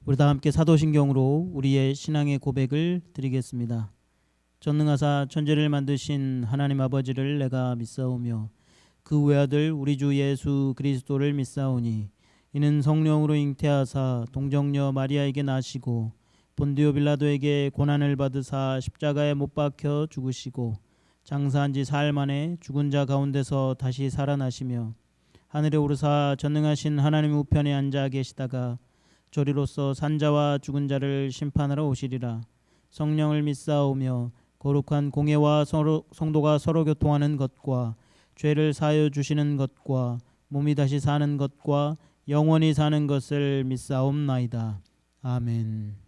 우리 다 함께 사도신경으로 우리의 신앙의 고백을 드리겠습니다. 전능하사 천지를 만드신 하나님 아버지를 내가 믿사오며 그 외아들 우리 주 예수 그리스도를 믿사오니 이는 성령으로 잉태하사 동정녀 마리아에게 나시고 본디오 빌라도에게 고난을 받으사 십자가에 못 박혀 죽으시고 장사한 지 사흘 만에 죽은 자 가운데서 다시 살아나시며 하늘에 오르사 전능하신 하나님 우편에 앉아 계시다가 저리로서 산자와 죽은 자를 심판하러 오시리라. 성령을 믿사오며 거룩한 공예와 성도가 서로 교통하는 것과 죄를 사하여 주시는 것과 몸이 다시 사는 것과 영원히 사는 것을 믿사옵나이다. 아멘.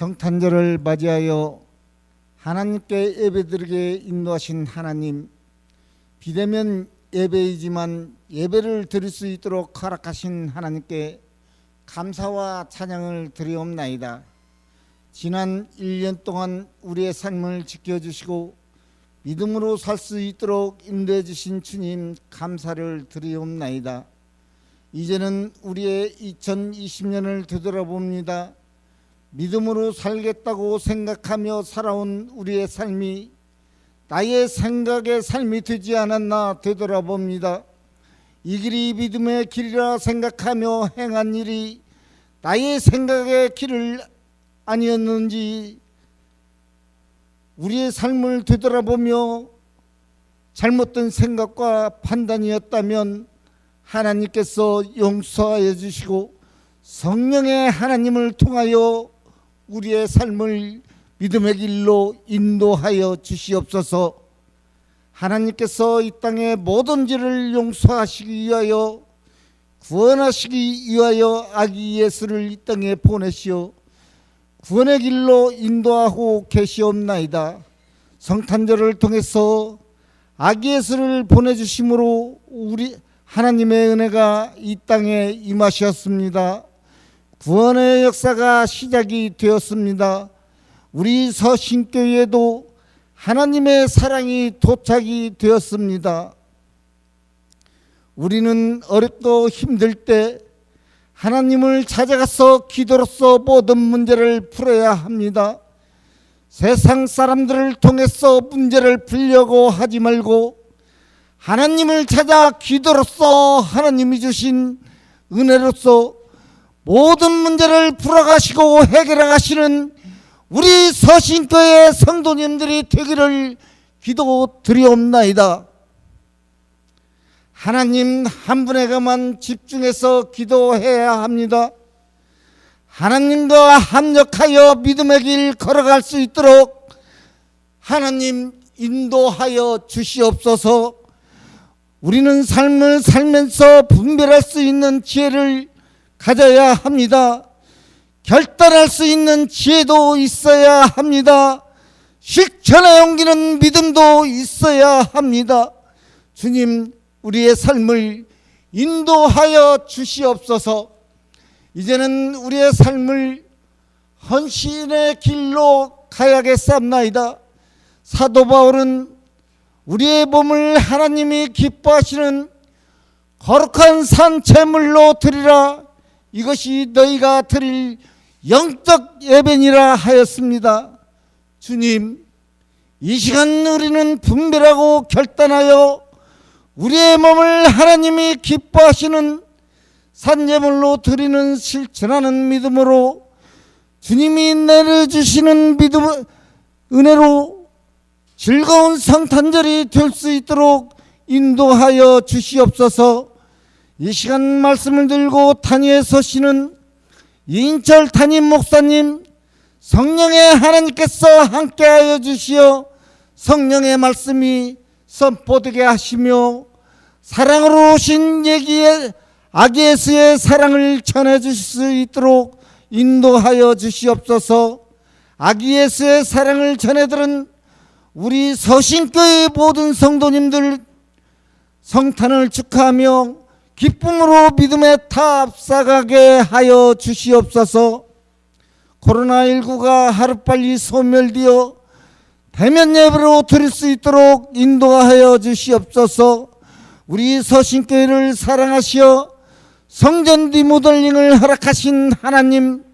성탄절을 맞이하여 하나님께 예배드리게 인도하신 하나님, 비대면 예배이지만 예배를 드릴 수 있도록 허락하신 하나님께 감사와 찬양을 드리옵나이다. 지난 1년 동안 우리의 삶을 지켜주시고 믿음으로 살 수 있도록 인도해 주신 주님 감사를 드리옵나이다. 이제는 우리의 2020년을 되돌아봅니다. 믿음으로 살겠다고 생각하며 살아온 우리의 삶이 나의 생각의 삶이 되지 않았나 되돌아봅니다. 이 길이 믿음의 길이라 생각하며 행한 일이 나의 생각의 길을 아니었는지 우리의 삶을 되돌아보며 잘못된 생각과 판단이었다면 하나님께서 용서하여 주시고 성령의 하나님을 통하여 우리의 삶을 믿음의 길로 인도하여 주시옵소서. 하나님께서 이 땅의 모든 죄를 용서하시기 위하여 구원하시기 위하여 아기 예수를 이 땅에 보내시어 구원의 길로 인도하고 계시옵나이다. 성탄절을 통해서 아기 예수를 보내주심으로 우리 하나님의 은혜가 이 땅에 임하셨습니다. 구원의 역사가 시작이 되었습니다. 우리 서신교회에도 하나님의 사랑이 도착이 되었습니다. 우리는 어렵고 힘들 때 하나님을 찾아가서 기도로서 모든 문제를 풀어야 합니다. 세상 사람들을 통해서 문제를 풀려고 하지 말고 하나님을 찾아 기도로서 하나님이 주신 은혜로서 모든 문제를 풀어가시고 해결하시는 우리 서신교회 성도님들이 되기를 기도드리옵나이다. 하나님 한 분에게만 집중해서 기도해야 합니다. 하나님과 합력하여 믿음의 길 걸어갈 수 있도록 하나님 인도하여 주시옵소서. 우리는 삶을 살면서 분별할 수 있는 지혜를 가져야 합니다. 결단할 수 있는 지혜도 있어야 합니다. 실천의 용기는 믿음도 있어야 합니다. 주님, 우리의 삶을 인도하여 주시옵소서. 이제는 우리의 삶을 헌신의 길로 가야겠사옵나이다. 사도 바울은 우리의 몸을 하나님이 기뻐하시는 거룩한 산 제물로 드리라, 이것이 너희가 드릴 영적 예배니라 하였습니다. 주님, 이 시간 우리는 분별하고 결단하여 우리의 몸을 하나님이 기뻐하시는 산제물로 드리는 실천하는 믿음으로 주님이 내려주시는 믿음 은혜로 즐거운 성탄절이 될 수 있도록 인도하여 주시옵소서. 이 시간 말씀을 들고 단위에 서시는 이인철 담임 목사님, 성령의 하나님께서 함께하여 주시어 성령의 말씀이 선포되게 하시며 사랑으로 오신 얘기에 아기 예수의 사랑을 전해 주실 수 있도록 인도하여 주시옵소서. 아기 예수의 사랑을 전해 들은 우리 서신교의 모든 성도님들 성탄을 축하하며 기쁨으로 믿음에 탑사가게 하여 주시옵소서. 코로나19가 하루빨리 소멸되어 대면 예배로 드릴 수 있도록 인도하여 주시옵소서. 우리 서신교회를 사랑하시어 성전 리모델링을 허락하신 하나님,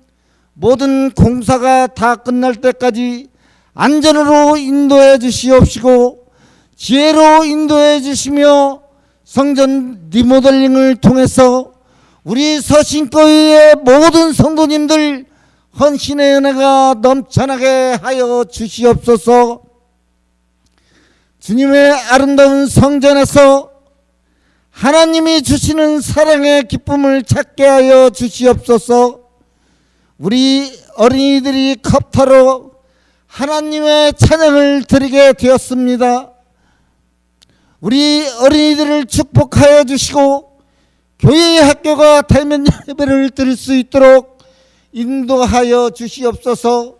모든 공사가 다 끝날 때까지 안전으로 인도해 주시옵시고 지혜로 인도해 주시며 성전 리모델링을 통해서 우리 서신교회의 모든 성도님들 헌신의 은혜가 넘쳐나게 하여 주시옵소서. 주님의 아름다운 성전에서 하나님이 주시는 사랑의 기쁨을 찾게 하여 주시옵소서. 우리 어린이들이 컵타로 하나님의 찬양을 드리게 되었습니다. 우리 어린이들을 축복하여 주시고 교회의 학교가 대면 예배를 드릴 수 있도록 인도하여 주시옵소서.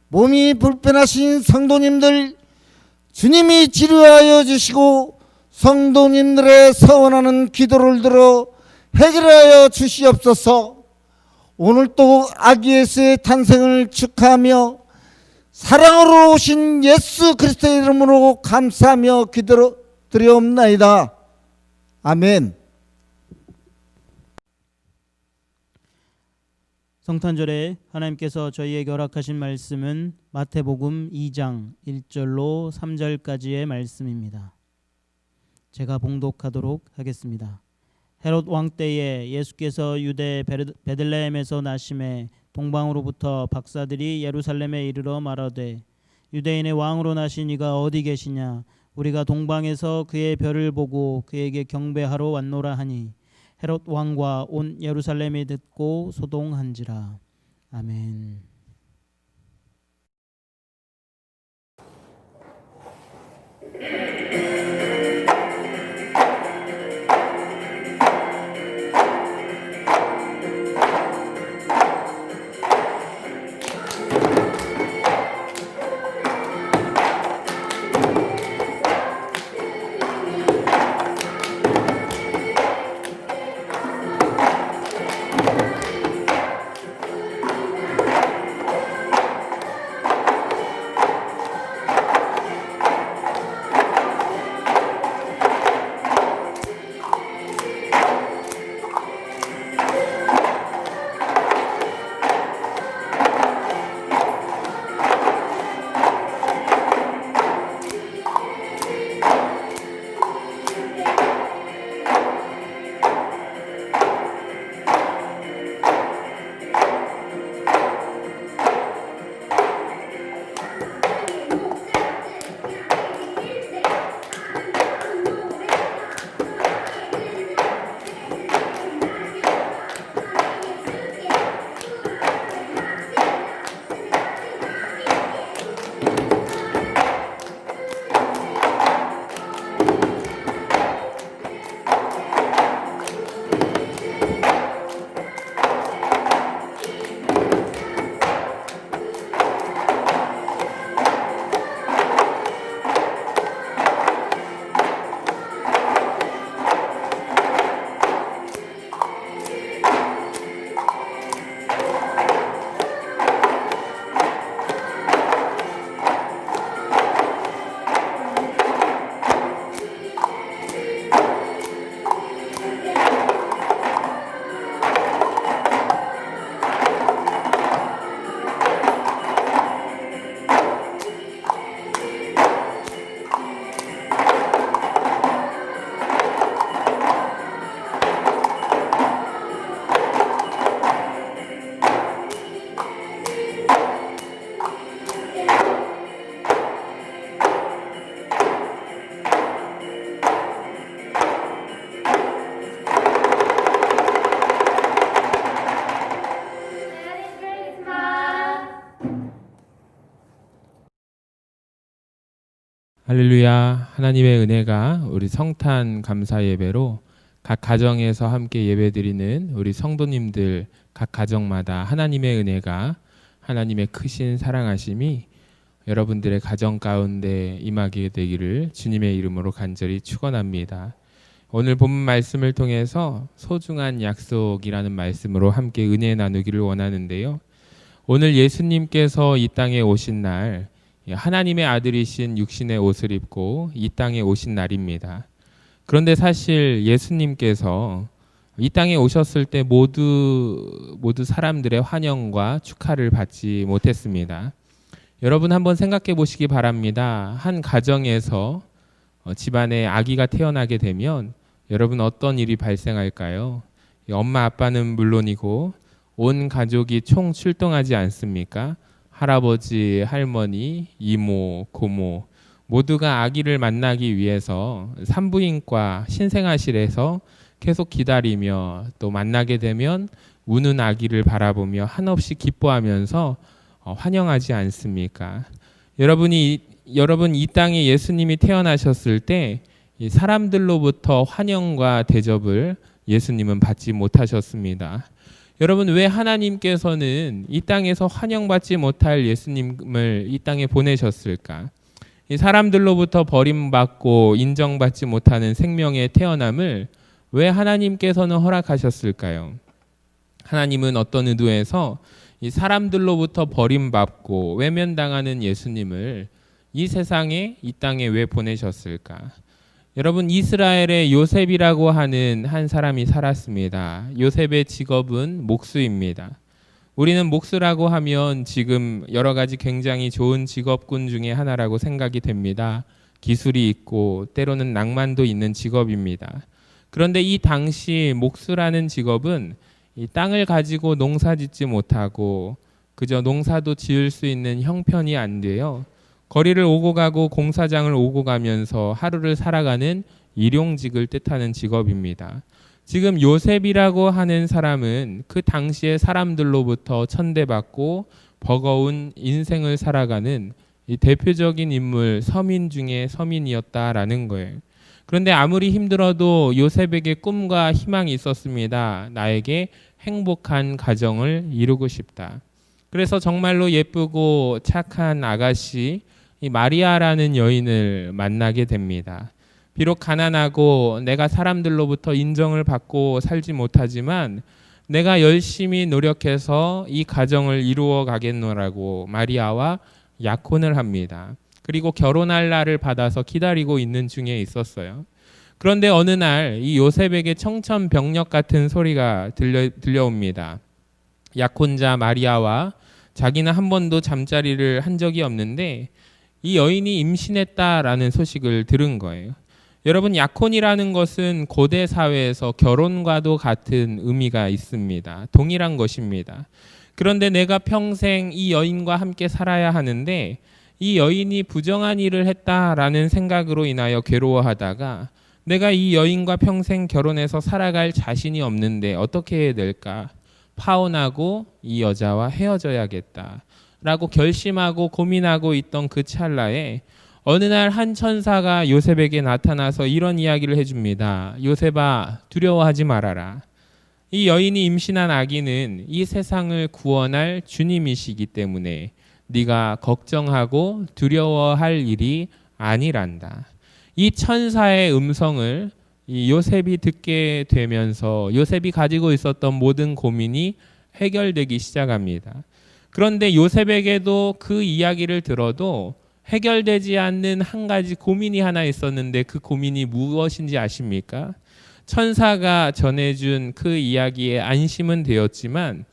몸이 불편하신 성도님들 주님이 치료하여 주시고 성도님들의 서원하는 기도를 들어 해결하여 주시옵소서. 오늘 또 아기 예수의 탄생을 축하하며 사랑으로 오신 예수 그리스도의 이름으로 감사하며 기도드리옵나이다. 아멘. 성탄절에 하나님께서 저희에게 허락하신 말씀은 마태복음 2장 1절로 3절까지의 말씀입니다. 제가 봉독하도록 하겠습니다. 헤롯 왕 때에 예수께서 유대 베들레헴에서 나심에 동방으로부터 박사들이 예루살렘에 이르러 말하되 유대인의 왕으로 나신 이가 어디 계시냐? 우리가 동방에서 그의 별을 보고 그에게 경배하러 왔노라 하니 헤롯 왕과 온 예루살렘이 듣고 소동한지라. 아멘. 할렐루야. 하나님의 은혜가 우리 성탄 감사 예배로 각 가정에서 함께 예배드리는 우리 성도님들 각 가정마다 하나님의 은혜가, 하나님의 크신 사랑하심이 여러분들의 가정 가운데 임하게 되기를 주님의 이름으로 간절히 축원합니다. 오늘 본문 말씀을 통해서 소중한 약속이라는 말씀으로 함께 은혜 나누기를 원하는데요. 오늘 예수님께서 이 땅에 오신 날, 하나님의 아들이신 육신의 옷을 입고 이 땅에 오신 날입니다. 그런데 사실 예수님께서 이 땅에 오셨을 때 모두 사람들의 환영과 축하를 받지 못했습니다. 여러분 한번 생각해 보시기 바랍니다. 한 가정에서 집안에 아기가 태어나게 되면 여러분 어떤 일이 발생할까요? 엄마 아빠는 물론이고 온 가족이 총 출동하지 않습니까? 할아버지, 할머니, 이모, 고모 모두가 아기를 만나기 위해서 산부인과 신생아실에서 계속 기다리며 또 만나게 되면 우는 아기를 바라보며 한없이 기뻐하면서 환영하지 않습니까? 여러분 이 땅에 예수님이 태어나셨을 때 이 사람들로부터 환영과 대접을 예수님은 받지 못하셨습니다. 여러분 왜 하나님께서는 이 땅에서 환영받지 못할 예수님을 이 땅에 보내셨을까? 이 사람들로부터 버림받고 인정받지 못하는 생명의 태어남을 왜 하나님께서는 허락하셨을까요? 하나님은 어떤 의도에서 이 사람들로부터 버림받고 외면당하는 예수님을 이 세상에 이 땅에 왜 보내셨을까? 여러분 이스라엘의 요셉이라고 하는 한 사람이 살았습니다. 요셉의 직업은 목수입니다. 우리는 목수라고 하면 지금 여러 가지 굉장히 좋은 직업군 중에 하나라고 생각이 됩니다. 기술이 있고 때로는 낭만도 있는 직업입니다. 그런데 이 당시 목수라는 직업은 이 땅을 가지고 농사짓지 못하고 그저 농사도 지을 수 있는 형편이 안 돼요. 거리를 오고 가고 공사장을 오고 가면서 하루를 살아가는 일용직을 뜻하는 직업입니다. 지금 요셉이라고 하는 사람은 그 당시의 사람들로부터 천대받고 버거운 인생을 살아가는 이 대표적인 인물, 서민 중에 서민이었다라는 거예요. 그런데 아무리 힘들어도 요셉에게 꿈과 희망이 있었습니다. 나에게 행복한 가정을 이루고 싶다. 그래서 정말로 예쁘고 착한 아가씨 이 마리아라는 여인을 만나게 됩니다. 비록 가난하고 내가 사람들로부터 인정을 받고 살지 못하지만 내가 열심히 노력해서 이 가정을 이루어 가겠노라고 마리아와 약혼을 합니다. 그리고 결혼할 날을 받아서 기다리고 있는 중에 있었어요. 그런데 어느 날 이 요셉에게 청천벽력 같은 소리가 들려옵니다. 약혼자 마리아와 자기는 한 번도 잠자리를 한 적이 없는데 이 여인이 임신했다라는 소식을 들은 거예요. 여러분 약혼이라는 것은 고대 사회에서 결혼과도 같은 의미가 있습니다. 동일한 것입니다. 그런데 내가 평생 이 여인과 함께 살아야 하는데 이 여인이 부정한 일을 했다라는 생각으로 인하여 괴로워하다가 내가 이 여인과 평생 결혼해서 살아갈 자신이 없는데 어떻게 해야 될까? 파혼하고 이 여자와 헤어져야겠다 라고 결심하고 고민하고 있던 그 찰나에 어느 날 한 천사가 요셉에게 나타나서 이런 이야기를 해줍니다. 요셉아, 두려워하지 말아라. 이 여인이 임신한 아기는 이 세상을 구원할 주님이시기 때문에 네가 걱정하고 두려워할 일이 아니란다. 이 천사의 음성을 이 요셉이 듣게 되면서 요셉이 가지고 있었던 모든 고민이 해결되기 시작합니다. 그런데 요셉에게도 그 이야기를 들어도 해결되지 않는 한 가지 고민이 하나 있었는데 그 고민이 무엇인지 아십니까? 천사가 전해준 그 이야기에 안심은 되었지만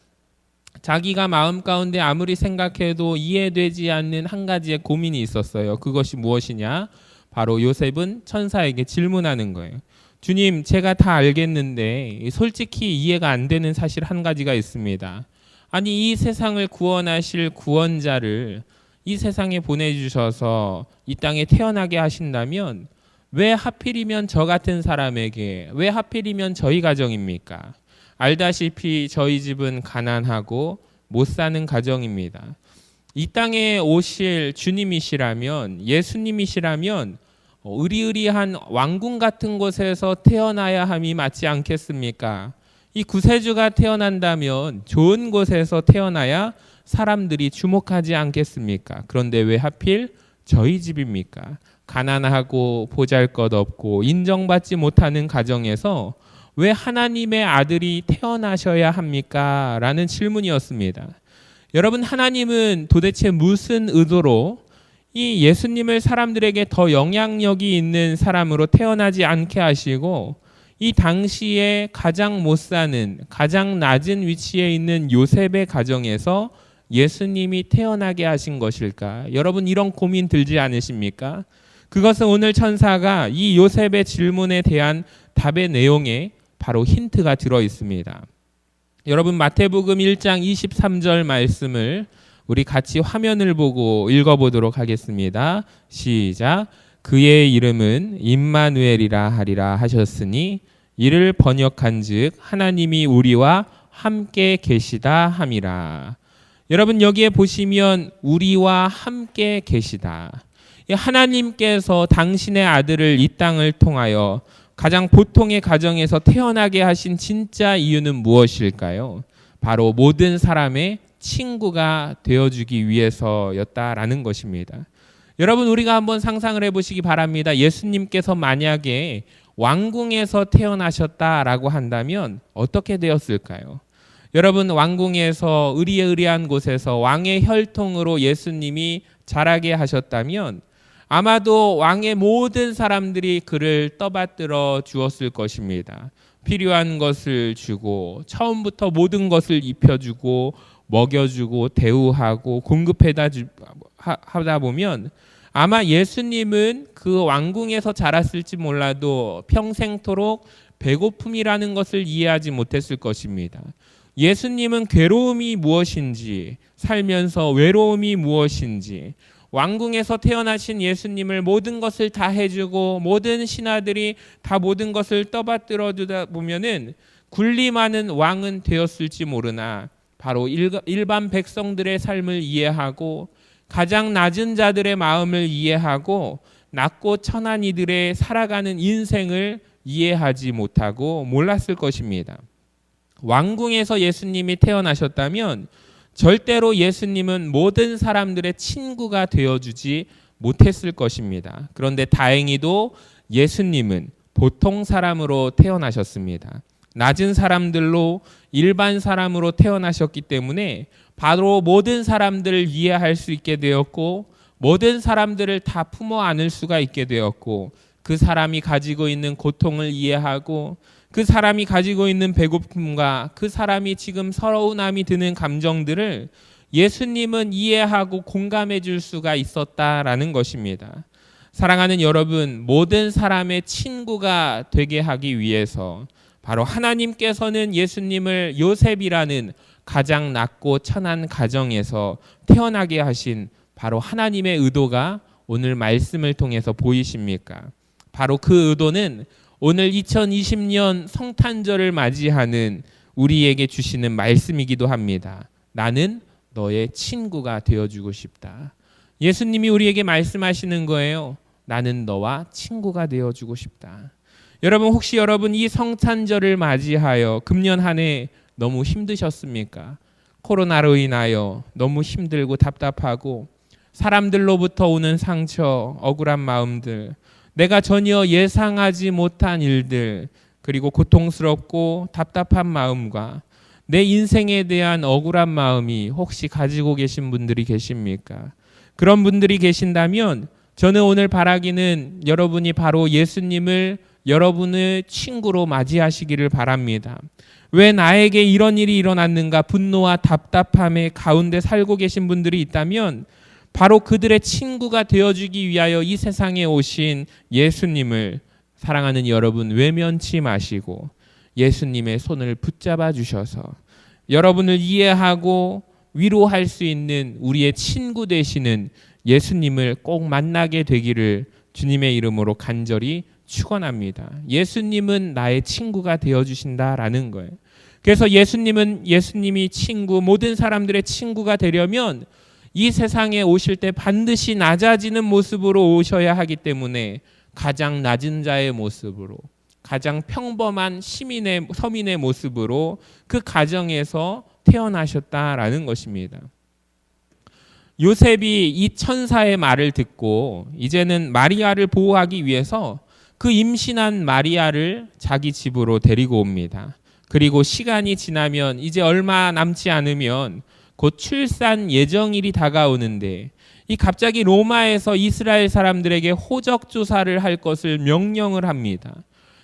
자기가 마음 가운데 아무리 생각해도 이해되지 않는 한 가지의 고민이 있었어요. 그것이 무엇이냐? 바로 요셉은 천사에게 질문하는 거예요. 주님, 제가 다 알겠는데 솔직히 이해가 안 되는 사실 한 가지가 있습니다. 아니 이 세상을 구원하실 구원자를 이 세상에 보내주셔서 이 땅에 태어나게 하신다면 왜 하필이면 저 같은 사람에게, 왜 하필이면 저희 가정입니까? 알다시피 저희 집은 가난하고 못 사는 가정입니다. 이 땅에 오실 주님이시라면, 예수님이시라면 의리의리한 왕궁 같은 곳에서 태어나야 함이 맞지 않겠습니까? 이 구세주가 태어난다면 좋은 곳에서 태어나야 사람들이 주목하지 않겠습니까? 그런데 왜 하필 저희 집입니까? 가난하고 보잘것없고 인정받지 못하는 가정에서 왜 하나님의 아들이 태어나셔야 합니까? 라는 질문이었습니다. 여러분, 하나님은 도대체 무슨 의도로 이 예수님을 사람들에게 더 영향력이 있는 사람으로 태어나지 않게 하시고 이 당시에 가장 못 사는, 가장 낮은 위치에 있는 요셉의 가정에서 예수님이 태어나게 하신 것일까? 여러분, 이런 고민 들지 않으십니까? 그것은 오늘 천사가 이 요셉의 질문에 대한 답의 내용에 바로 힌트가 들어 있습니다. 여러분, 마태복음 1장 23절 말씀을 우리 같이 화면을 보고 읽어보도록 하겠습니다. 시작. 그의 이름은 임마누엘이라 하리라 하셨으니 이를 번역한즉 하나님이 우리와 함께 계시다 함이라. 여러분, 여기에 보시면 우리와 함께 계시다. 하나님께서 당신의 아들을 이 땅을 통하여 가장 보통의 가정에서 태어나게 하신 진짜 이유는 무엇일까요? 바로 모든 사람의 친구가 되어주기 위해서였다라는 것입니다. 여러분, 우리가 한번 상상을 해보시기 바랍니다. 예수님께서 만약에 왕궁에서 태어나셨다라고 한다면 어떻게 되었을까요? 여러분, 왕궁에서 의리의리한 곳에서 왕의 혈통으로 예수님이 자라게 하셨다면 아마도 왕의 모든 사람들이 그를 떠받들어 주었을 것입니다. 필요한 것을 주고 처음부터 모든 것을 입혀주고 먹여주고 대우하고 공급하다 보면 아마 예수님은 그 왕궁에서 자랐을지 몰라도 평생토록 배고픔이라는 것을 이해하지 못했을 것입니다. 예수님은 괴로움이 무엇인지, 살면서 외로움이 무엇인지, 왕궁에서 태어나신 예수님을 모든 것을 다 해주고 모든 신하들이 다 모든 것을 떠받들어 주다 보면은 군림하는 왕은 되었을지 모르나 바로 일반 백성들의 삶을 이해하고 가장 낮은 자들의 마음을 이해하고 낮고 천한 이들의 살아가는 인생을 이해하지 못하고 몰랐을 것입니다. 왕궁에서 예수님이 태어나셨다면 절대로 예수님은 모든 사람들의 친구가 되어주지 못했을 것입니다. 그런데 다행히도 예수님은 보통 사람으로 태어나셨습니다. 낮은 사람들로 일반 사람으로 태어나셨기 때문에 바로 모든 사람들을 이해할 수 있게 되었고 모든 사람들을 다 품어 안을 수가 있게 되었고 그 사람이 가지고 있는 고통을 이해하고 그 사람이 가지고 있는 배고픔과 그 사람이 지금 서러움이 드는 감정들을 예수님은 이해하고 공감해 줄 수가 있었다라는 것입니다. 사랑하는 여러분, 모든 사람의 친구가 되게 하기 위해서 바로 하나님께서는 예수님을 요셉이라는 가장 낮고 천한 가정에서 태어나게 하신 바로 하나님의 의도가 오늘 말씀을 통해서 보이십니까? 바로 그 의도는 오늘 2020년 성탄절을 맞이하는 우리에게 주시는 말씀이기도 합니다. 나는 너의 친구가 되어주고 싶다. 예수님이 우리에게 말씀하시는 거예요. 나는 너와 친구가 되어주고 싶다. 여러분, 혹시 여러분 이 성탄절을 맞이하여 금년 한 해 너무 힘드셨습니까? 코로나로 인하여 너무 힘들고 답답하고 사람들로부터 오는 상처, 억울한 마음들, 내가 전혀 예상하지 못한 일들, 그리고 고통스럽고 답답한 마음과 내 인생에 대한 억울한 마음이 혹시 가지고 계신 분들이 계십니까? 그런 분들이 계신다면 저는 오늘 바라기는 여러분이 바로 예수님을 여러분의 친구로 맞이하시기를 바랍니다. 왜 나에게 이런 일이 일어났는가 분노와 답답함의 가운데 살고 계신 분들이 있다면 바로 그들의 친구가 되어주기 위하여 이 세상에 오신 예수님을 사랑하는 여러분 외면치 마시고 예수님의 손을 붙잡아 주셔서 여러분을 이해하고 위로할 수 있는 우리의 친구 되시는 예수님을 꼭 만나게 되기를 주님의 이름으로 간절히 축원합니다. 예수님은 나의 친구가 되어주신다라는 거예요. 그래서 예수님이 친구, 모든 사람들의 친구가 되려면 이 세상에 오실 때 반드시 낮아지는 모습으로 오셔야 하기 때문에 가장 낮은 자의 모습으로, 가장 평범한 서민의 모습으로 그 가정에서 태어나셨다라는 것입니다. 요셉이 이 천사의 말을 듣고 이제는 마리아를 보호하기 위해서 그 임신한 마리아를 자기 집으로 데리고 옵니다. 그리고 시간이 지나면 이제 얼마 남지 않으면 곧 출산 예정일이 다가오는데 이 갑자기 로마에서 이스라엘 사람들에게 호적 조사를 할 것을 명령을 합니다.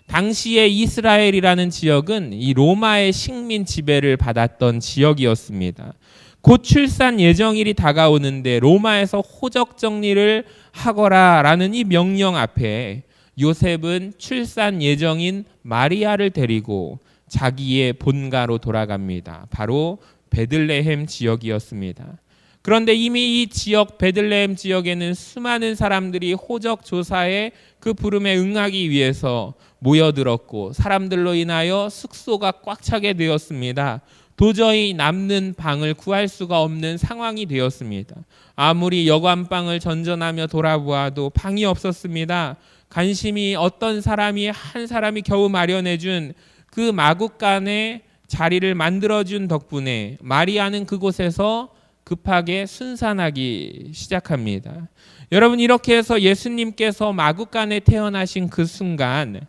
당시에 이스라엘이라는 지역은 이 로마의 식민 지배를 받았던 지역이었습니다. 곧 출산 예정일이 다가오는데 로마에서 호적 정리를 하거라라는 이 명령 앞에 요셉은 출산 예정인 마리아를 데리고 자기의 본가로 돌아갑니다. 바로 베들레헴 지역이었습니다. 그런데 이미 이 지역 베들레헴 지역에는 수많은 사람들이 호적 조사에 그 부름에 응하기 위해서 모여들었고 사람들로 인하여 숙소가 꽉 차게 되었습니다. 도저히 남는 방을 구할 수가 없는 상황이 되었습니다. 아무리 여관방을 전전하며 돌아보아도 방이 없었습니다. 간신히 어떤 사람이 한 사람이 겨우 마련해준 그 마구간에 자리를 만들어준 덕분에 마리아는 그곳에서 급하게 순산하기 시작합니다. 여러분, 이렇게 해서 예수님께서 마구간에 태어나신 그 순간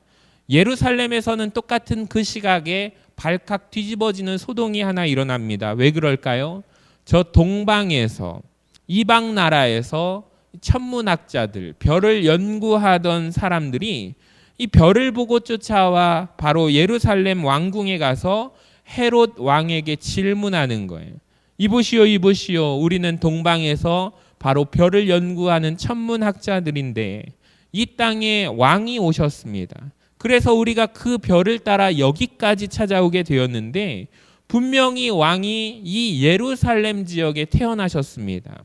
예루살렘에서는 똑같은 그 시각에 발칵 뒤집어지는 소동이 하나 일어납니다. 왜 그럴까요? 저 동방에서, 이방 나라에서 천문학자들, 별을 연구하던 사람들이 이 별을 보고 쫓아와 바로 예루살렘 왕궁에 가서 헤롯 왕에게 질문하는 거예요. 이보시오, 이보시오. 우리는 동방에서 바로 별을 연구하는 천문학자들인데 이 땅에 왕이 오셨습니다. 그래서 우리가 그 별을 따라 여기까지 찾아오게 되었는데 분명히 왕이 이 예루살렘 지역에 태어나셨습니다.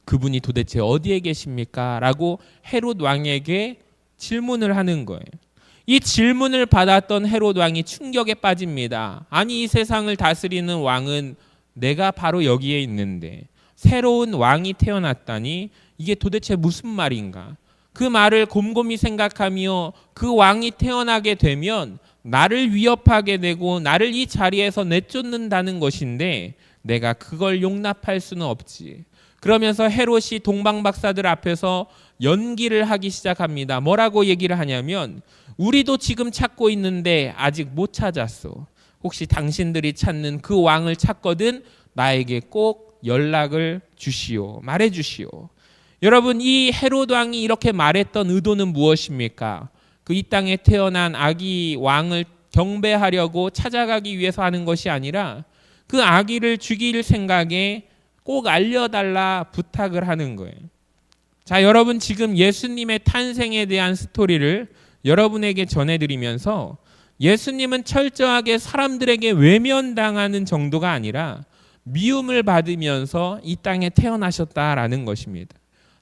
그분이 도대체 어디에 계십니까? 라고 헤롯 왕에게 질문을 하는 거예요. 이 질문을 받았던 헤롯 왕이 충격에 빠집니다. 아니, 이 세상을 다스리는 왕은 내가 바로 여기에 있는데 새로운 왕이 태어났다니 이게 도대체 무슨 말인가? 그 말을 곰곰이 생각하며 그 왕이 태어나게 되면 나를 위협하게 되고 나를 이 자리에서 내쫓는다는 것인데 내가 그걸 용납할 수는 없지. 그러면서 헤롯이 동방 박사들 앞에서 연기를 하기 시작합니다. 뭐라고 얘기를 하냐면 우리도 지금 찾고 있는데 아직 못 찾았어. 혹시 당신들이 찾는 그 왕을 찾거든 나에게 꼭 연락을 주시오. 말해 주시오. 여러분, 이 헤롯 왕이 이렇게 말했던 의도는 무엇입니까? 그 이 땅에 태어난 아기 왕을 경배하려고 찾아가기 위해서 하는 것이 아니라 그 아기를 죽일 생각에 꼭 알려달라 부탁을 하는 거예요. 자, 여러분, 지금 예수님의 탄생에 대한 스토리를 여러분에게 전해드리면서 예수님은 철저하게 사람들에게 외면당하는 정도가 아니라 미움을 받으면서 이 땅에 태어나셨다라는 것입니다.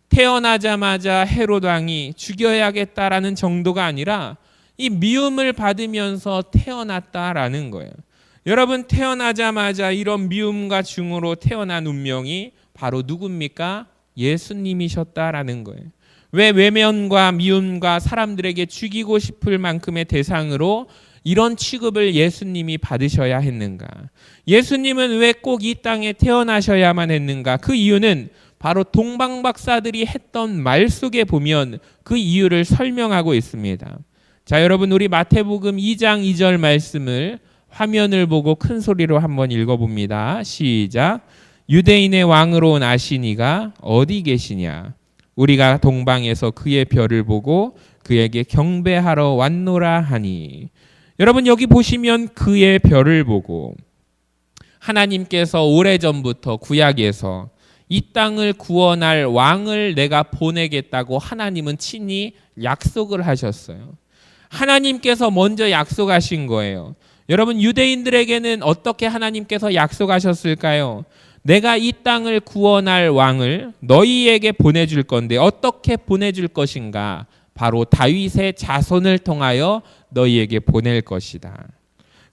태어나자마자 헤롯 왕이 죽여야겠다라는 정도가 아니라 이 미움을 받으면서 태어났다라는 거예요. 여러분, 태어나자마자 이런 미움과 중으로 태어난 운명이 바로 누굽니까? 예수님이셨다라는 거예요. 왜 외면과 미움과 사람들에게 죽이고 싶을 만큼의 대상으로 이런 취급을 예수님이 받으셔야 했는가? 예수님은 왜 꼭 이 땅에 태어나셔야만 했는가? 그 이유는 바로 동방 박사들이 했던 말 속에 보면 그 이유를 설명하고 있습니다. 자, 여러분, 우리 마태복음 2장 2절 말씀을 화면을 보고 큰 소리로 한번 읽어봅니다. 시작. 유대인의 왕으로 온 아시니가 어디 계시냐? 우리가 동방에서 그의 별을 보고 그에게 경배하러 왔노라 하니. 여러분, 여기 보시면 그의 별을 보고 하나님께서 오래전부터 구약에서 이 땅을 구원할 왕을 내가 보내겠다고 하나님은 친히 약속을 하셨어요. 하나님께서 먼저 약속하신 거예요. 여러분, 유대인들에게는 어떻게 하나님께서 약속하셨을까요? 내가 이 땅을 구원할 왕을 너희에게 보내줄 건데 어떻게 보내줄 것인가? 바로 다윗의 자손을 통하여 너희에게 보낼 것이다.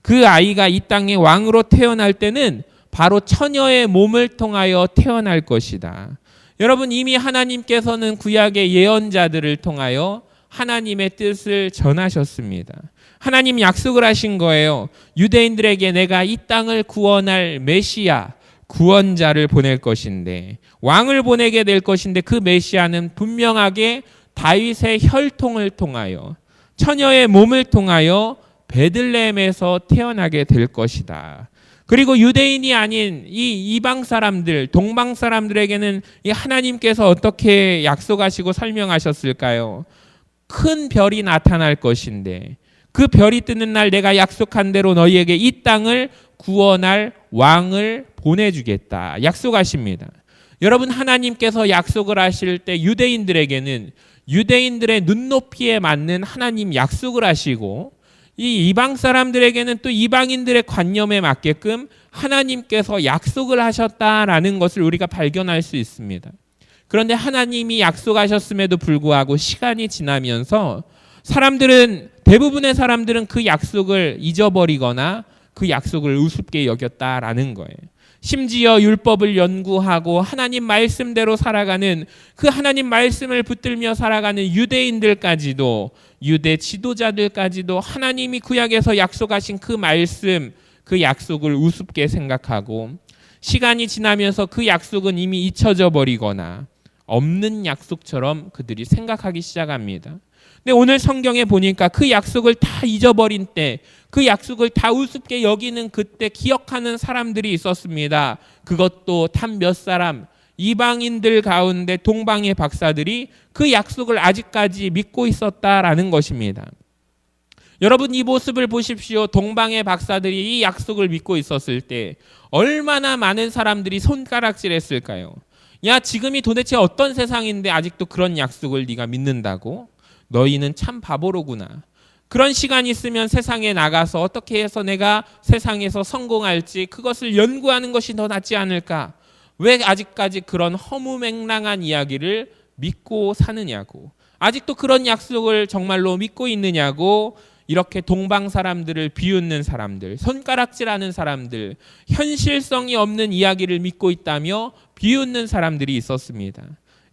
그 아이가 이 땅의 왕으로 태어날 때는 바로 처녀의 몸을 통하여 태어날 것이다. 여러분, 이미 하나님께서는 구약의 예언자들을 통하여 하나님의 뜻을 전하셨습니다. 하나님 약속을 하신 거예요. 유대인들에게 내가 이 땅을 구원할 메시아, 구원자를 보낼 것인데, 왕을 보내게 될 것인데, 그 메시아는 분명하게 다윗의 혈통을 통하여, 처녀의 몸을 통하여 베들레헴에서 태어나게 될 것이다. 그리고 유대인이 아닌 이 이방 사람들, 동방 사람들에게는 이 하나님께서 어떻게 약속하시고 설명하셨을까요? 큰 별이 나타날 것인데, 그 별이 뜨는 날 내가 약속한 대로 너희에게 이 땅을 구원할 왕을 보내주겠다. 약속하십니다. 여러분, 하나님께서 약속을 하실 때 유대인들에게는 유대인들의 눈높이에 맞는 하나님 약속을 하시고, 이 이방 사람들에게는 또 이방인들의 관념에 맞게끔 하나님께서 약속을 하셨다라는 것을 우리가 발견할 수 있습니다. 그런데 하나님이 약속하셨음에도 불구하고 시간이 지나면서 대부분의 사람들은 그 약속을 잊어버리거나 그 약속을 우습게 여겼다라는 거예요. 심지어 율법을 연구하고 하나님 말씀대로 살아가는, 그 하나님 말씀을 붙들며 살아가는 유대인들까지도, 유대 지도자들까지도 하나님이 구약에서 약속하신 그 말씀, 그 약속을 우습게 생각하고, 시간이 지나면서 그 약속은 이미 잊혀져 버리거나 없는 약속처럼 그들이 생각하기 시작합니다. 근데 오늘 성경에 보니까 그 약속을 다 잊어버린 때, 그 약속을 다 우습게 여기는 그때 기억하는 사람들이 있었습니다. 그것도 단 몇 사람, 이방인들 가운데 동방의 박사들이 그 약속을 아직까지 믿고 있었다라는 것입니다. 여러분, 이 모습을 보십시오. 동방의 박사들이 이 약속을 믿고 있었을 때 얼마나 많은 사람들이 손가락질했을까요? 야, 지금이 도대체 어떤 세상인데 아직도 그런 약속을 네가 믿는다고? 너희는 참 바보로구나. 그런 시간이 있으면 세상에 나가서 어떻게 해서 내가 세상에서 성공할지 그것을 연구하는 것이 더 낫지 않을까? 왜 아직까지 그런 허무맹랑한 이야기를 믿고 사느냐고, 아직도 그런 약속을 정말로 믿고 있느냐고, 이렇게 동방 사람들을 비웃는 사람들, 손가락질하는 사람들, 현실성이 없는 이야기를 믿고 있다며 비웃는 사람들이 있었습니다.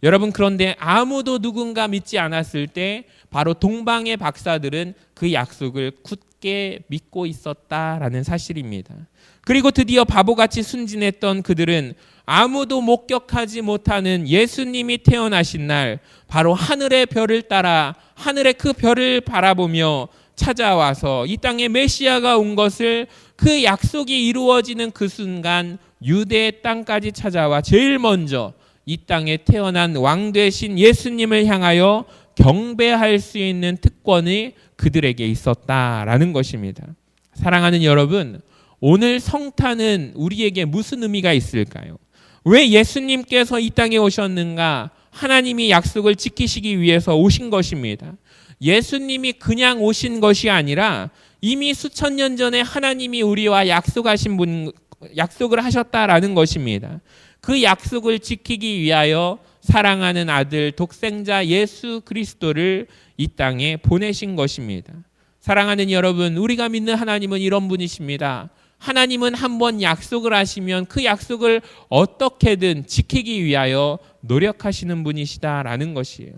여러분, 그런데 아무도 누군가 믿지 않았을 때 바로 동방의 박사들은 그 약속을 굳게 믿고 있었다라는 사실입니다. 그리고 드디어 바보같이 순진했던 그들은 아무도 목격하지 못하는 예수님이 태어나신 날, 바로 하늘의 별을 따라 하늘의 그 별을 바라보며 찾아와서 이 땅에 메시아가 온 것을, 그 약속이 이루어지는 그 순간 유대의 땅까지 찾아와 제일 먼저 이 땅에 태어난 왕 되신 예수님을 향하여 경배할 수 있는 특권이 그들에게 있었다라는 것입니다. 사랑하는 여러분, 오늘 성탄은 우리에게 무슨 의미가 있을까요? 왜 예수님께서 이 땅에 오셨는가? 하나님이 약속을 지키시기 위해서 오신 것입니다. 예수님이 그냥 오신 것이 아니라 이미 수천 년 전에 하나님이 우리와 약속을 하셨다라는 것입니다. 그 약속을 지키기 위하여 사랑하는 아들 독생자 예수 그리스도를 이 땅에 보내신 것입니다. 사랑하는 여러분, 우리가 믿는 하나님은 이런 분이십니다. 하나님은 한번 약속을 하시면 그 약속을 어떻게든 지키기 위하여 노력하시는 분이시다라는 것이에요.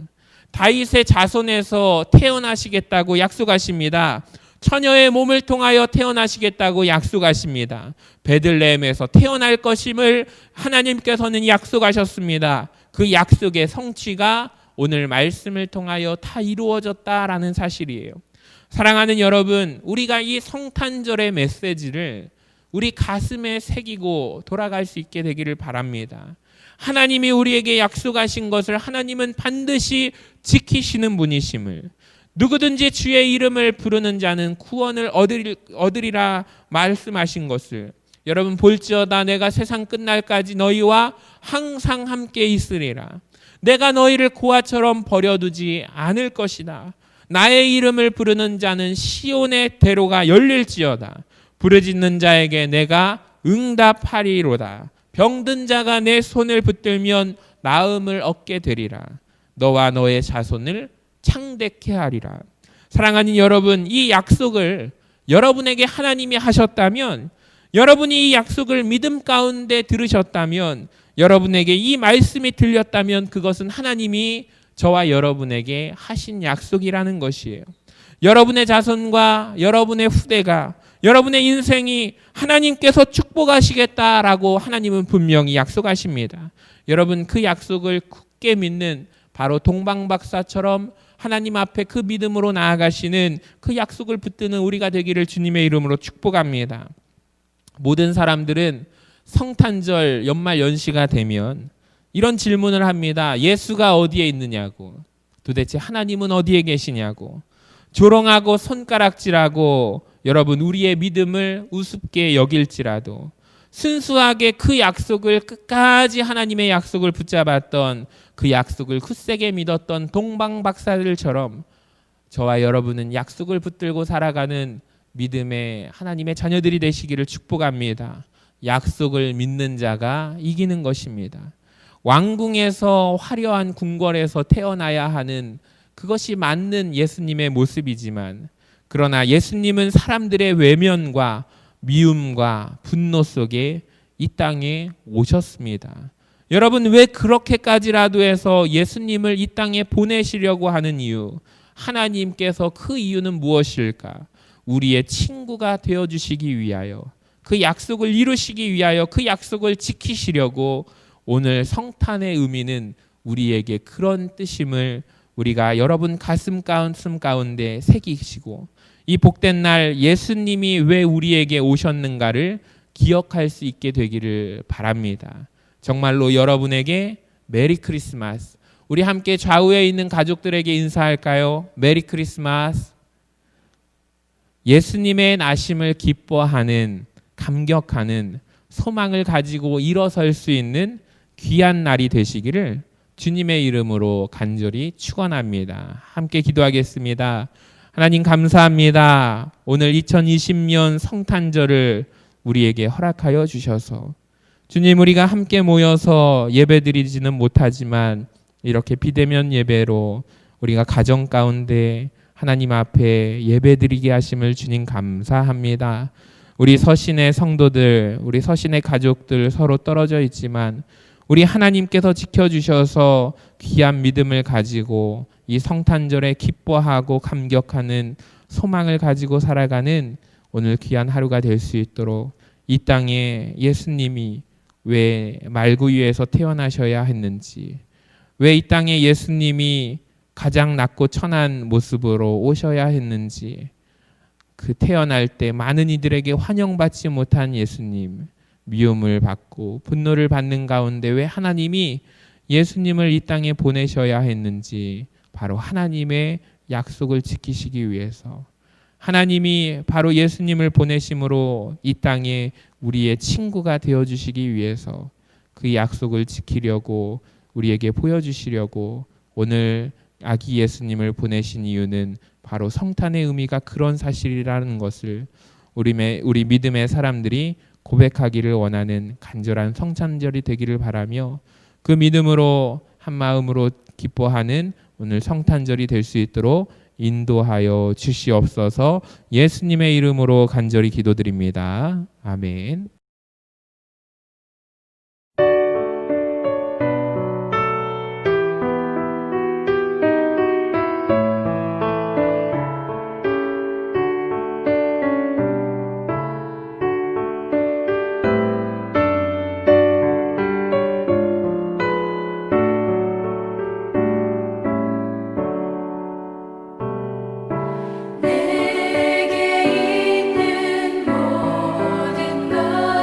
다윗의 자손에서 태어나시겠다고 약속하십니다. 처녀의 몸을 통하여 태어나시겠다고 약속하십니다. 베들레헴에서 태어날 것임을 하나님께서는 약속하셨습니다. 그 약속의 성취가 오늘 말씀을 통하여 다 이루어졌다라는 사실이에요. 사랑하는 여러분, 우리가 이 성탄절의 메시지를 우리 가슴에 새기고 돌아갈 수 있게 되기를 바랍니다. 하나님이 우리에게 약속하신 것을 하나님은 반드시 지키시는 분이심을, 누구든지 주의 이름을 부르는 자는 구원을 얻으리라 말씀하신 것을, 여러분, 볼지어다 내가 세상 끝날까지 너희와 항상 함께 있으리라. 내가 너희를 고아처럼 버려두지 않을 것이다. 나의 이름을 부르는 자는 시온의 대로가 열릴지어다. 부르짖는 자에게 내가 응답하리로다. 병든 자가 내 손을 붙들면 나음을 얻게 되리라. 너와 너의 자손을 창대케 하리라. 사랑하는 여러분, 이 약속을 여러분에게 하나님이 하셨다면 여러분이 이 약속을 믿음 가운데 들으셨다면, 여러분에게 이 말씀이 들렸다면 그것은 하나님이 저와 여러분에게 하신 약속이라는 것이에요. 여러분의 자손과 여러분의 후대가, 여러분의 인생이 하나님께서 축복하시겠다라고 하나님은 분명히 약속하십니다. 여러분, 그 약속을 굳게 믿는 바로 동방박사처럼 하나님 앞에 그 믿음으로 나아가시는, 그 약속을 붙드는 우리가 되기를 주님의 이름으로 축복합니다. 모든 사람들은 성탄절 연말 연시가 되면 이런 질문을 합니다. 예수가 어디에 있느냐고, 도대체 하나님은 어디에 계시냐고, 조롱하고 손가락질하고 여러분 우리의 믿음을 우습게 여길지라도 순수하게 그 약속을 끝까지 하나님의 약속을 붙잡았던, 그 약속을 굳세게 믿었던 동방박사들처럼 저와 여러분은 약속을 붙들고 살아가는 믿음의 하나님의 자녀들이 되시기를 축복합니다. 약속을 믿는 자가 이기는 것입니다. 왕궁에서 화려한 궁궐에서 태어나야 하는, 그것이 맞는 예수님의 모습이지만, 그러나 예수님은 사람들의 외면과 미움과 분노 속에 이 땅에 오셨습니다. 여러분, 왜 그렇게까지라도 해서 예수님을 이 땅에 보내시려고 하는 이유, 하나님께서 그 이유는 무엇일까? 우리의 친구가 되어주시기 위하여, 그 약속을 이루시기 위하여, 그 약속을 지키시려고 오늘 성탄의 의미는 우리에게 그런 뜻임을 우리가 여러분 가슴 가운데 새기시고, 이 복된 날 예수님이 왜 우리에게 오셨는가를 기억할 수 있게 되기를 바랍니다. 정말로 여러분에게 메리 크리스마스. 우리 함께 좌우에 있는 가족들에게 인사할까요? 메리 크리스마스. 예수님의 나심을 기뻐하는, 감격하는 소망을 가지고 일어설 수 있는 귀한 날이 되시기를 주님의 이름으로 간절히 축원합니다. 함께 기도하겠습니다. 하나님 감사합니다. 오늘 2020년 성탄절을 우리에게 허락하여 주셔서, 주님, 우리가 함께 모여서 예배드리지는 못하지만 이렇게 비대면 예배로 우리가 가정 가운데 하나님 앞에 예배드리게 하심을 주님 감사합니다. 우리 서신의 성도들, 우리 서신의 가족들 서로 떨어져 있지만 우리 하나님께서 지켜주셔서 귀한 믿음을 가지고 이 성탄절에 기뻐하고 감격하는 소망을 가지고 살아가는 오늘 귀한 하루가 될 수 있도록, 이 땅에 예수님이 왜 말구 위에서 태어나셔야 했는지, 왜 이 땅에 예수님이 가장 낮고 천한 모습으로 오셔야 했는지, 그 태어날 때 많은 이들에게 환영받지 못한 예수님, 미움을 받고 분노를 받는 가운데 왜 하나님이 예수님을 이 땅에 보내셔야 했는지, 바로 하나님의 약속을 지키시기 위해서, 하나님이 바로 예수님을 보내심으로 이 땅에 우리의 친구가 되어주시기 위해서 그 약속을 지키려고, 우리에게 보여주시려고 오늘 아기 예수님을 보내신 이유는 바로 성탄의 의미가 그런 사실이라는 것을 우리 믿음의 사람들이 고백하기를 원하는 간절한 성탄절이 되기를 바라며, 그 믿음으로 한 마음으로 기뻐하는 오늘 성탄절이 될 수 있도록 인도하여 주시옵소서. 예수님의 이름으로 간절히 기도드립니다. 아멘. 내게 있는 모든 것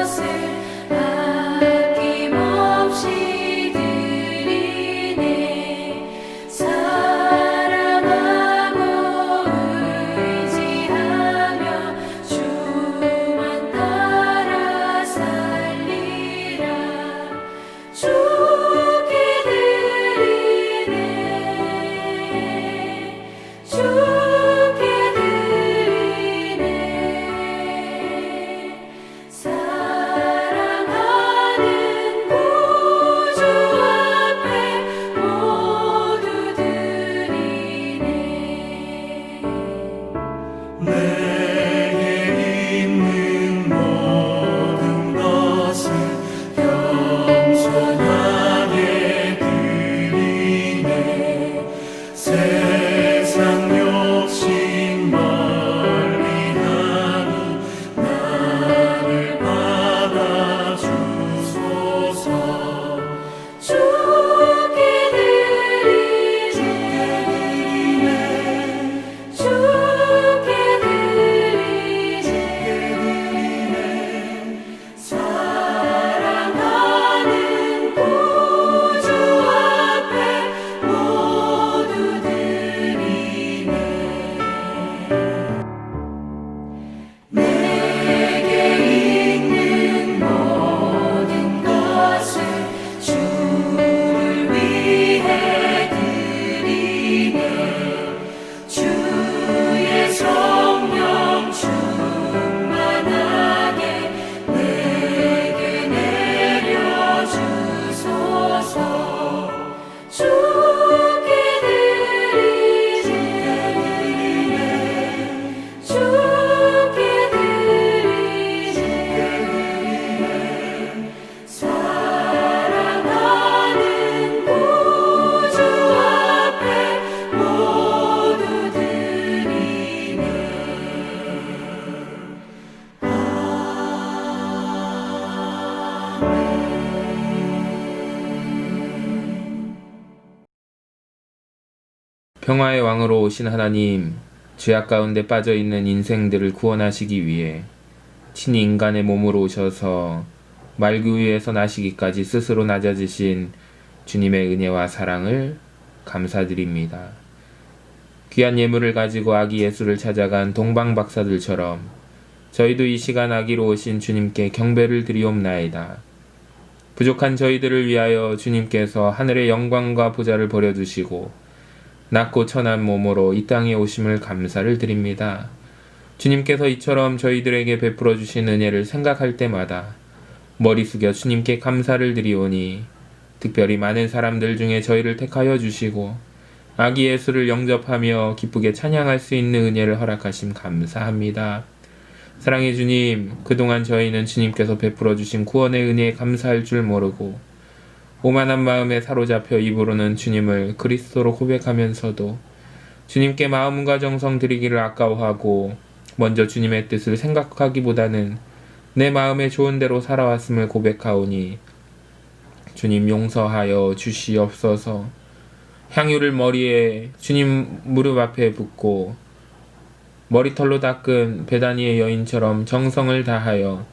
평화의 왕으로 오신 하나님, 죄악 가운데 빠져 있는 인생들을 구원하시기 위해 친히 인간의 몸으로 오셔서 말구 위에서 나시기까지 스스로 낮아지신 주님의 은혜와 사랑을 감사드립니다. 귀한 예물을 가지고 아기 예수를 찾아간 동방 박사들처럼 저희도 이 시간 아기로 오신 주님께 경배를 드리옵나이다. 부족한 저희들을 위하여 주님께서 하늘의 영광과 보좌를 버려두시고 낮고 천한 몸으로 이 땅에 오심을 감사를 드립니다. 주님께서 이처럼 저희들에게 베풀어 주신 은혜를 생각할 때마다 머리 숙여 주님께 감사를 드리오니 특별히 많은 사람들 중에 저희를 택하여 주시고 아기 예수를 영접하며 기쁘게 찬양할 수 있는 은혜를 허락하심 감사합니다. 사랑의 주님, 그동안 저희는 주님께서 베풀어 주신 구원의 은혜에 감사할 줄 모르고 오만한 마음에 사로잡혀 입으로는 주님을 그리스도로 고백하면서도 주님께 마음과 정성 드리기를 아까워하고 먼저 주님의 뜻을 생각하기보다는 내 마음에 좋은 대로 살아왔음을 고백하오니 주님 용서하여 주시옵소서. 향유를 머리에 주님 무릎 앞에 붓고 머리털로 닦은 베다니의 여인처럼 정성을 다하여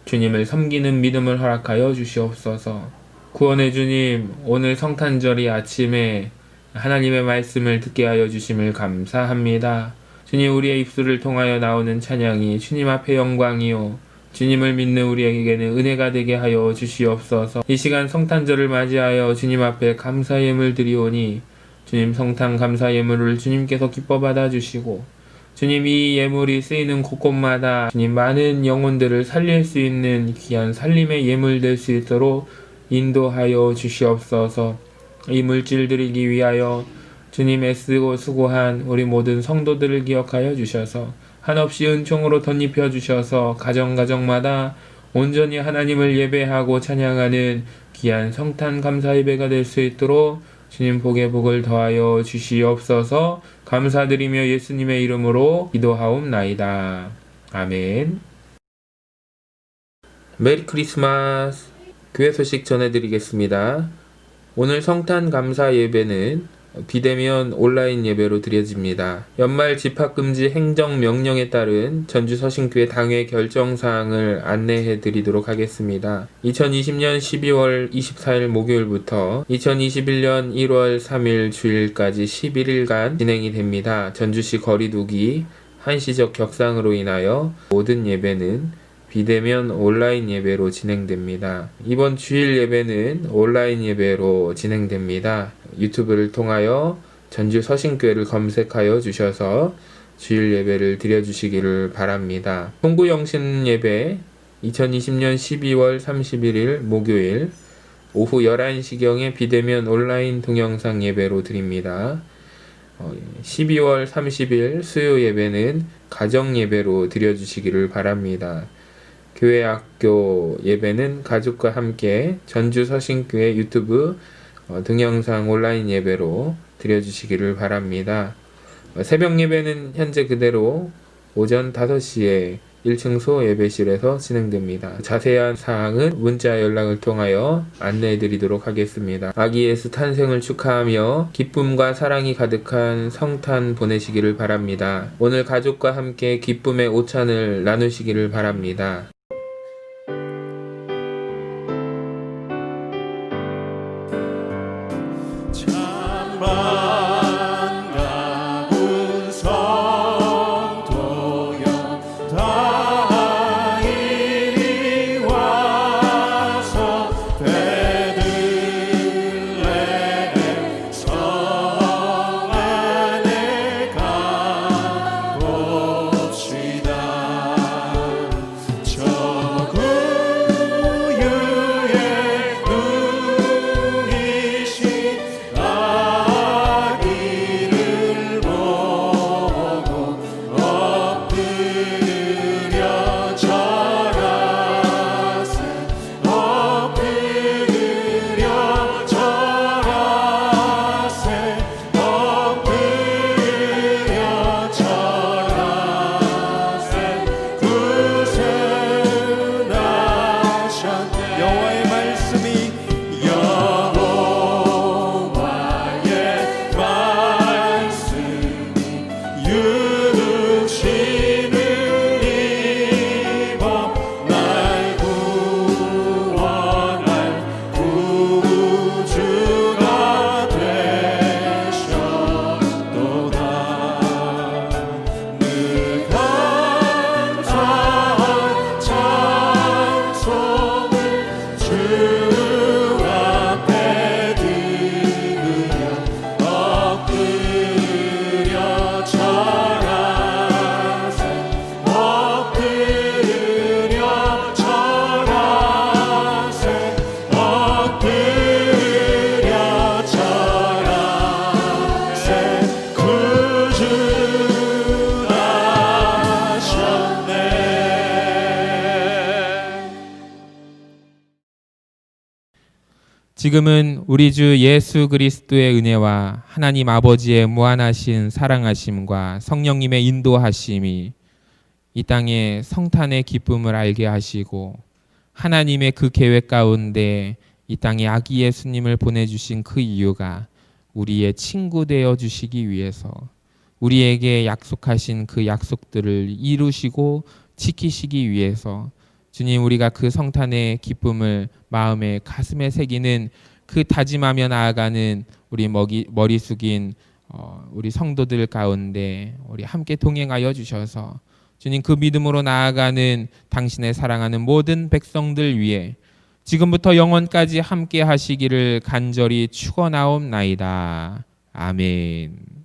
주님을 섬기는 믿음을 허락하여 주시옵소서. 구원의 주님, 오늘 성탄절이 아침에 하나님의 말씀을 듣게 하여 주심을 감사합니다. 주님, 우리의 입술을 통하여 나오는 찬양이 주님 앞에 영광이요 주님을 믿는 우리에게는 은혜가 되게 하여 주시옵소서. 이 시간 성탄절을 맞이하여 주님 앞에 감사 예물 드리오니 주님 성탄 감사 예물을 주님께서 기뻐 받아 주시고 주님 이 예물이 쓰이는 곳곳마다 주님 많은 영혼들을 살릴 수 있는 귀한 살림의 예물 될 수 있도록 인도하여 주시옵소서. 이 물질 드리기 위하여 주님 애쓰고 수고한 우리 모든 성도들을 기억하여 주셔서 한없이 은총으로 덧입혀 주셔서 가정가정마다 온전히 하나님을 예배하고 찬양하는 귀한 성탄 감사 예배가 될 수 있도록 주님 복에 복을 더하여 주시옵소서. 감사드리며 예수님의 이름으로 기도하옵나이다. 아멘. 메리 크리스마스. 교회 소식 전해드리겠습니다. 오늘 성탄 감사 예배는 비대면 온라인 예배로 드려집니다. 연말 집합금지 행정명령에 따른 전주 서신교회 당회 결정사항을 안내해 드리도록 하겠습니다. 2020년 12월 24일 목요일부터 2021년 1월 3일 주일까지 11일간 진행이 됩니다. 전주시 거리두기 한시적 격상으로 인하여 모든 예배는 비대면 온라인 예배로 진행됩니다. 이번 주일 예배는 온라인 예배로 진행됩니다. 유튜브를 통하여 전주 서신교회를 검색하여 주셔서 주일 예배를 드려주시기를 바랍니다. 송구영신 예배 2020년 12월 31일 목요일 오후 11시경에 비대면 온라인 동영상 예배로 드립니다. 12월 30일 수요 예배는 가정 예배로 드려주시기를 바랍니다. 교회 학교 예배는 가족과 함께 전주 서신교회 유튜브 동영상 온라인 예배로 드려주시기를 바랍니다. 새벽 예배는 현재 그대로 오전 5시에 1층 소 예배실에서 진행됩니다. 자세한 사항은 문자 연락을 통하여 안내해 드리도록 하겠습니다. 아기 예수 탄생을 축하하며 기쁨과 사랑이 가득한 성탄 보내시기를 바랍니다. 오늘 가족과 함께 기쁨의 오찬을 나누시기를 바랍니다. 저 지금은 우리 주 예수 그리스도의 은혜와 하나님 아버지의 무한하신 사랑하심과 성령님의 인도하심이 이 땅의 성탄의 기쁨을 알게 하시고 하나님의 그 계획 가운데 이 땅에 아기 예수님을 보내주신 그 이유가 우리의 친구 되어 주시기 위해서 우리에게 약속하신 그 약속들을 이루시고 지키시기 위해서 주님, 우리가 그 성탄의 기쁨을 마음에 가슴에 새기는 그 다짐하며 나아가는 우리 머리 숙인 우리 성도들 가운데 우리 함께 동행하여 주셔서 주님, 그 믿음으로 나아가는 당신의 사랑하는 모든 백성들 위해 지금부터 영원까지 함께 하시기를 간절히 축원하옵나이다. 아멘.